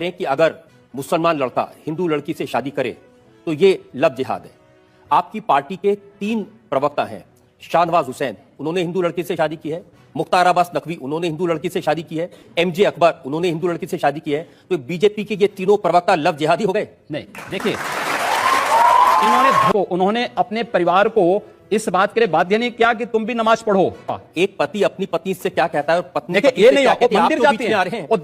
रहे हैं कि अगर मुसलमान लड़का हिंदू लड़की से शादी करे तो ये लव जिहाद है। आपकी पार्टी के 3 प्रवक्ता हैं, शाहनवाज हुसैन, उन्होंने हिंदू लड़की से शादी की है, मुख्तार अब्बास नकवी, उन्होंने हिंदू लड़की से शादी की है, MJ अकबर, उन्होंने हिंदू लड़की से शादी की है। तो बीजेपी के ये तीनों प्रवक्ता लव जिहादी हो गए? नहीं, देखिए, उन्होंने अपने परिवार को इस बात के लिए बाध्य नहीं किया कि तुम भी नमाज पढ़ो। एक पति अपनी पत्नी से क्या कहता है और पत्नी ये नहीं, मंदिर जाती हैं और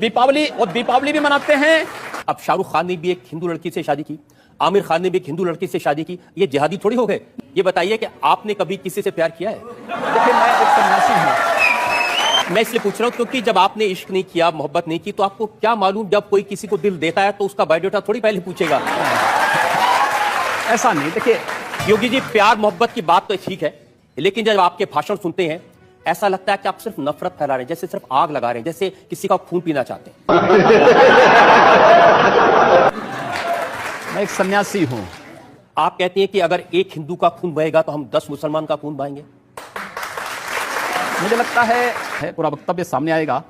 दीपावली भी मनाते हैं। अब शाहरुख खान ने भी एक हिंदू लड़की से शादी की, आमिर खान ने भी एक हिंदू लड़की से शादी की, ये जिहादी थोड़ी हो गए? ये बताइए कि आपने कभी किसी से प्यार किया है? देखिए, मैं एक सन्यासी हूं। मैं इसलिए पूछ रहा हूं क्योंकि जब आपने इश्क नहीं किया, मोहब्बत नहीं की, तो आपको क्या मालूम जब कोई किसी को दिल देता है तो उसका बायोडाटा थोड़ी पहले पूछेगा। ऐसा नहीं, देखिए योगी जी, प्यार मोहब्बत की बात तो ठीक है, लेकिन जब आपके भाषण सुनते हैं ऐसा लगता है कि आप सिर्फ नफरत फैला रहे हैं, जैसे सिर्फ आग लगा रहे हैं, जैसे किसी का खून पीना चाहते हैं। मैं एक सन्यासी हूं। आप कहते हैं कि अगर एक हिंदू का खून बहेगा तो हम 10 मुसलमान का खून बहाएंगे। मुझे लगता है पूरा वक्तव्य सामने आएगा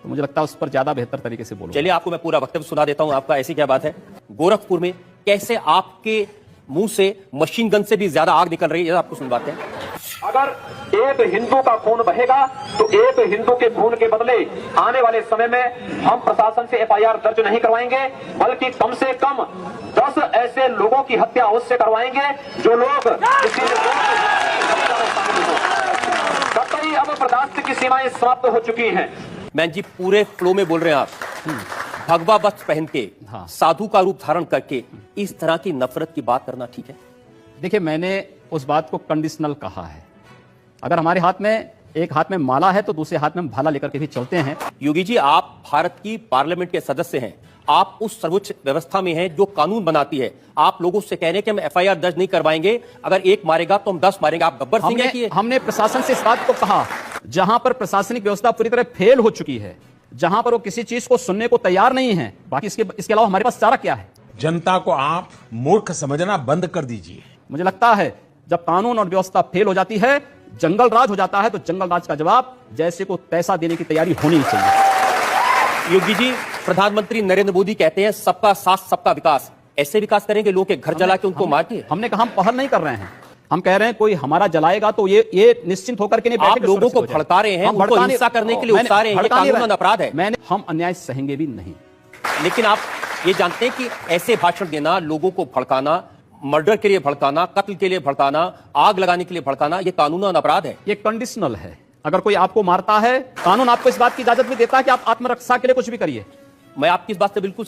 तो मुझे लगता है उस पर ज्यादा बेहतर तरीके से बोलूं। चलिए, आपको मैं पूरा वक्तव्य सुना देता हूं। आपका ऐसी क्या बात है? गोरखपुर में कैसे आपके मुंह से मशीन गन से भी ज्यादा आग निकल रही है, आपको सुनवाते हैं। अगर एक हिंदू का खून बहेगा तो एक हिंदू के खून के बदले आने वाले समय में हम प्रशासन से FIR दर्ज नहीं करवाएंगे, बल्कि कम से कम 10 ऐसे लोगों की हत्या उससे करवाएंगे जो लोग कतई अब बर्दाश्त की सीमाएं समाप्त हो चुकी हैं। मैं जी पूरे फ्लो में बोल रहे हैं आप। भगवा वस्त्र पहन के, साधु का रूप धारण करके इस तरह की नफरत की बात करना ठीक है? देखिए, मैंने उस बात को कंडीशनल कहा है। अगर हमारे हाथ में एक हाथ में माला है तो दूसरे हाथ में हम भाला लेकर के भी चलते हैं। योगी जी, आप भारत की पार्लियामेंट के सदस्य हैं, आप उस सर्वोच्च व्यवस्था में हैं जो कानून बनाती है। आप लोगों से कह रहे हैं कि हम FIR दर्ज नहीं करवाएंगे, अगर एक मारेगा तो हम 10 मारेंगे। आप गब्बर सिंह हैं कि? हमने प्रशासन से इस बात को कहा, जहां पर प्रशासनिक व्यवस्था पूरी तरह फेल हो चुकी है, जहां पर वो किसी चीज को सुनने को तैयार नहीं है, बाकी इसके अलावा हमारे पास चारा क्या है? जनता को आप मूर्ख समझना बंद कर दीजिए। मुझे लगता है जब कानून और व्यवस्था फेल हो जाती है, जंगल राज हो जाता है, तो जंगल राज का जवाब जैसे को तैसा देने की तैयारी होनी चाहिए। योगी जी, प्रधानमंत्री नरेंद्र मोदी कहते हैं सबका साथ सबका विकास। ऐसे विकास करेंगे लोगों के घर जला के उनको मार के? हमने कहा हम पहल नहीं कर रहे हैं। हम कह रहे हैं कोई हमारा जलाएगा तो ये निश्चिंत होकर के नहीं आप लोगों को भड़का रहे हैं, उनको हिंसा करने के लिए उकसा रहे हैं, ये कानूनन अपराध है। हम अन्याय सहेंगे भी नहीं। लेकिन आप ये जानते हैं कि ऐसे भाषण देना, लोगों को भड़काना, मर्डर के लिए भड़काना, कत्ल के लिए भड़काना, आग लगाने के लिए भड़काना, ये कानूनन अपराध है। ये कंडीशनल है। अगर कोई आपको मारता है, कानून आपको इस बात की इजाजत भी देता है कि आप आत्मरक्षा के लिए कुछ भी करिए। मैं आपकी इस बात से बिल्कुल